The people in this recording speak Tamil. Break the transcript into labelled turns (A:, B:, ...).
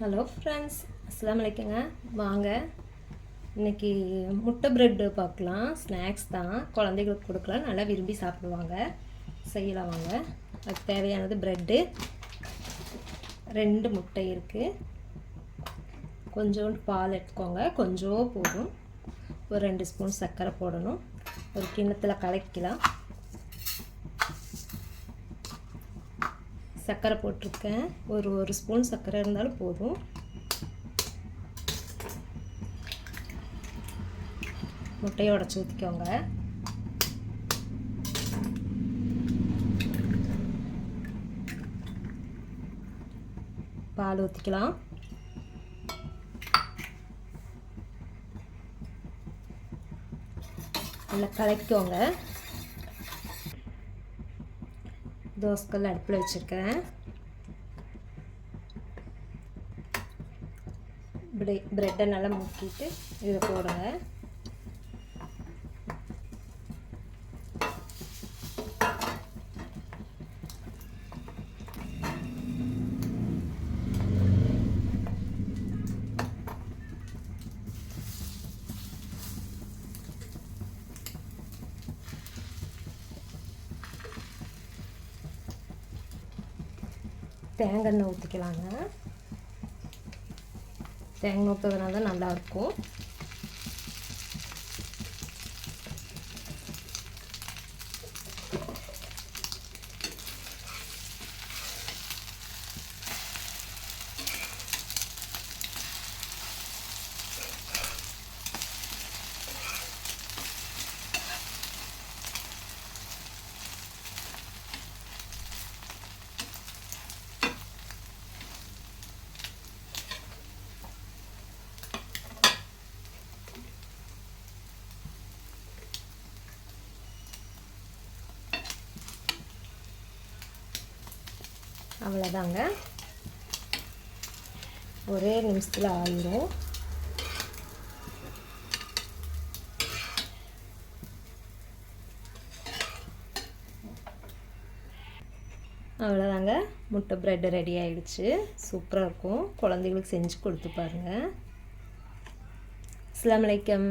A: ஹலோ ஃப்ரெண்ட்ஸ், அஸ்ஸலாமு அலைக்குங்க. வாங்க இன்றைக்கி முட்டை ப்ரெட்டு பார்க்கலாம். ஸ்நாக்ஸ் தான், குழந்தைகளுக்கு கொடுக்கலாம், நல்லா விரும்பி சாப்பிடுவாங்க. செய்யலாம் வாங்க. அதுக்கு தேவையானது ப்ரெட்டு, 2 முட்டை இருக்குது, கொஞ்சோண்டு பால் எடுத்துக்கோங்க, கொஞ்சம் போதும். ஒரு 2 ஸ்பூன் சர்க்கரை போடணும். ஒரு கிண்ணத்தில் கலக்கலாம். சர்க்கரை போட்டிருக்கேன். ஒரு ஸ்பூன் சர்க்கரை இருந்தாலும் போதும். முட்டையை உடச்சி ஊற்றிக்கோங்க. பால் ஊற்றிக்கலாம். நல்லா கலக்கிக்கோங்க. தோசைக்கல் அடுப்பில் வச்சுருக்கேன். ப்ரெட்டை நல்லா முக்கிட்டு இதை போடுங்க. தேங்காய் எண்ணெய் ஊற்றிக்கலாங்க. தேங்காய் ஊற்றுறதுனால தான் நல்லாயிருக்கும். அவ்வளோதாங்க, ஒரே நிமிஷத்தில் ஆயிரும். அவ்வளோதாங்க, முட்டை ப்ரெட்டு ரெடி ஆகிடுச்சு. சூப்பராக இருக்கும். குழந்தைகளுக்கு செஞ்சு கொடுத்து பாருங்கள். அஸ்ஸலாமு அலைக்கும்.